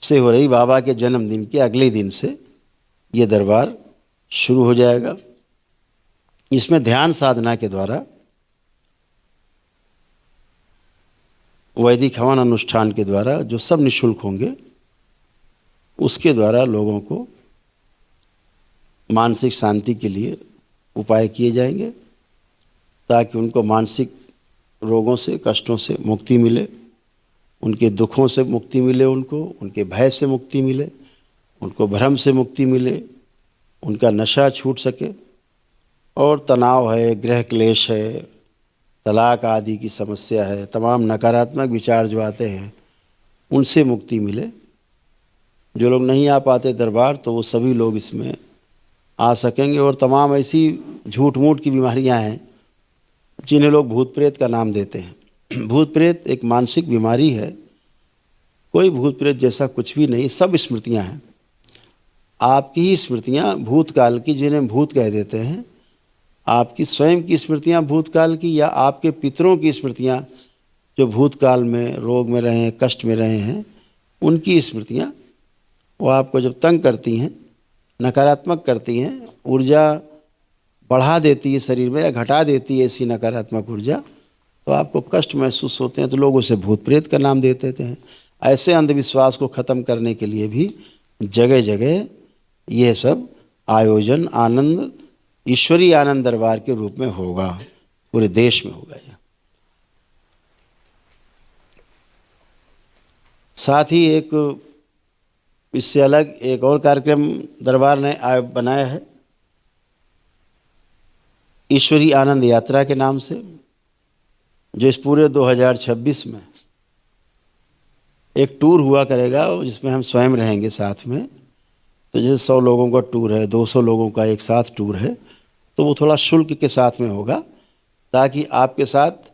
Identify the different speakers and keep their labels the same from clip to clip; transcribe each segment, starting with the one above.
Speaker 1: से हो रही बाबा के जन्मदिन के अगले दिन से ये दरबार शुरू हो जाएगा। इसमें ध्यान साधना के द्वारा, वैदिक हवन अनुष्ठान के द्वारा जो सब निःशुल्क होंगे, उसके द्वारा लोगों को मानसिक शांति के लिए उपाय किए जाएंगे, ताकि उनको मानसिक रोगों से, कष्टों से मुक्ति मिले, उनके दुखों से मुक्ति मिले, उनके भय से मुक्ति मिले, उनको भ्रम से मुक्ति मिले, उनका नशा छूट सके, और तनाव है, गृह क्लेश है, तलाक आदि की समस्या है, तमाम नकारात्मक विचार जो आते हैं उनसे मुक्ति मिले। जो लोग नहीं आ पाते दरबार, तो वो सभी लोग इसमें आ सकेंगे। और तमाम ऐसी झूठ मूठ की बीमारियां हैं जिन्हें लोग भूत प्रेत का नाम देते हैं। भूत प्रेत एक मानसिक बीमारी है, कोई भूत प्रेत जैसा कुछ भी नहीं, सब स्मृतियां हैं, आपकी ही स्मृतियां भूतकाल की, जिन्हें भूत कह देते हैं। आपकी स्वयं की स्मृतियां भूतकाल की, या आपके पितरों की स्मृतियां जो भूतकाल में रोग में रहे हैं, कष्ट में रहे हैं, उनकी स्मृतियां वो आपको जब तंग करती हैं, नकारात्मक करती हैं, ऊर्जा बढ़ा देती है शरीर में या घटा देती है ऐसी नकारात्मक ऊर्जा, तो आपको कष्ट महसूस होते हैं, तो लोग उसे भूत प्रेत का नाम दे देते हैं। ऐसे अंधविश्वास को ख़त्म करने के लिए भी जगह जगह यह सब आयोजन आनंद, ईश्वरीय आनंद दरबार के रूप में होगा, पूरे देश में होगा यह। साथ ही एक इससे अलग एक और कार्यक्रम दरबार ने बनाया है, ईश्वरीय आनंद यात्रा के नाम से, जो इस पूरे 2026 में एक टूर हुआ करेगा, जिसमें हम स्वयं रहेंगे साथ में। तो जैसे 100 लोगों का टूर है, 200 लोगों का एक साथ टूर है, तो वो थोड़ा शुल्क के साथ में होगा, ताकि आपके साथ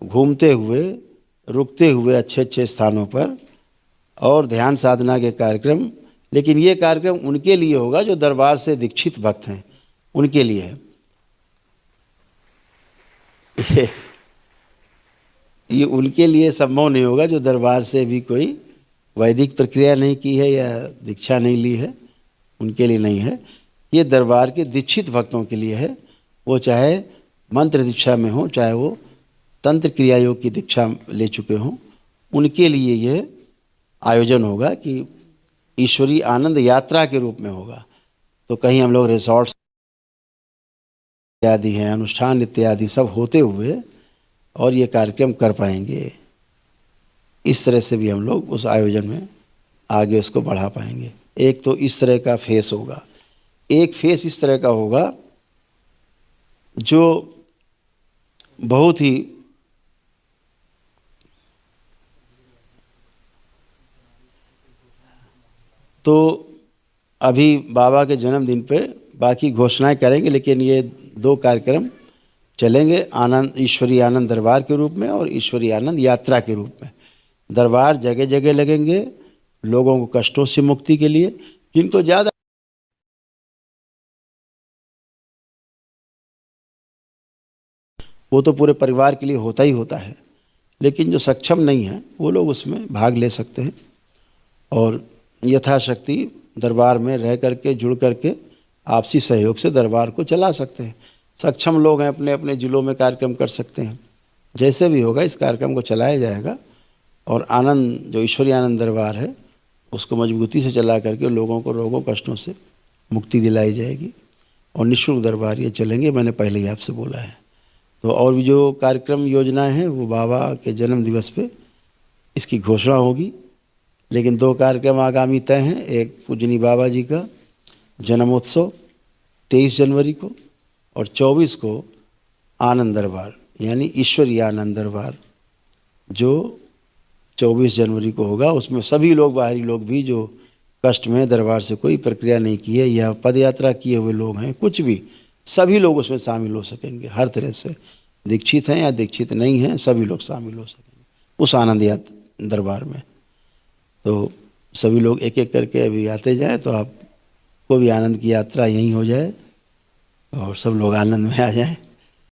Speaker 1: घूमते हुए, रुकते हुए अच्छे अच्छे स्थानों पर, और ध्यान साधना के कार्यक्रम। लेकिन ये कार्यक्रम उनके लिए होगा जो दरबार से दीक्षित भक्त हैं, उनके लिए है। ये उनके लिए संभव नहीं होगा जो दरबार से भी कोई वैदिक प्रक्रिया नहीं की है या दीक्षा नहीं ली है, उनके लिए नहीं है। ये दरबार के दीक्षित भक्तों के लिए है, वो चाहे मंत्र दीक्षा में हो, चाहे वो तंत्र क्रिया योग की दीक्षा ले चुके हों, उनके लिए ये आयोजन होगा कि ईश्वरीय आनंद यात्रा के रूप में होगा। तो कहीं हम लोग रिसोर्ट्स इत्यादि हैं, अनुष्ठान इत्यादि सब होते हुए और ये कार्यक्रम कर पाएंगे। इस तरह से भी हम लोग उस आयोजन में आगे उसको बढ़ा पाएंगे। एक तो इस तरह का फेस होगा, एक फेस इस तरह का होगा जो बहुत ही तो अभी बाबा के जन्मदिन पे बाकी घोषणाएं करेंगे, लेकिन ये 2 कार्यक्रम चलेंगे, आनंद ईश्वरीय आनंद दरबार के रूप में और ईश्वरीय आनंद यात्रा के रूप में। दरबार जगह जगह लगेंगे लोगों को कष्टों से मुक्ति के लिए, जिनको ज़्यादा वो तो पूरे परिवार के लिए होता ही होता है, लेकिन जो सक्षम नहीं है वो लोग उसमें भाग ले सकते हैं और यथाशक्ति दरबार में रह करके, जुड़ करके आपसी सहयोग से दरबार को चला सकते हैं। सक्षम लोग हैं अपने अपने जिलों में कार्यक्रम कर सकते हैं। जैसे भी होगा इस कार्यक्रम को चलाया जाएगा और आनंद जो ईश्वरीय आनंद दरबार है उसको मजबूती से चला करके लोगों को रोगों कष्टों से मुक्ति दिलाई जाएगी और निःशुल्क दरबार ये चलेंगे, मैंने पहले ही आपसे बोला है। तो और भी जो कार्यक्रम योजनाएं हैं वो बाबा के जन्म दिवस पे इसकी घोषणा होगी, लेकिन 2 कार्यक्रम आगामी तय हैं। एक पूजनी बाबा जी का जन्मोत्सव 23 जनवरी को और 24 को आनंद दरबार यानी ईश्वरीय आनंद दरबार जो 24 जनवरी को होगा। उसमें सभी लोग, बाहरी लोग भी जो कष्ट में दरबार से कोई प्रक्रिया नहीं की है या पद यात्रा किए हुए लोग हैं, कुछ भी, सभी लोग उसमें शामिल हो सकेंगे। हर तरह से दीक्षित हैं या दीक्षित नहीं हैं, सभी लोग शामिल हो सकेंगे उस आनंद यात्रा दरबार में। तो सभी लोग एक एक करके अभी आते जाएं तो आपको भी आनंद की यात्रा यहीं हो जाए और सब लोग आनंद में आ जाएं।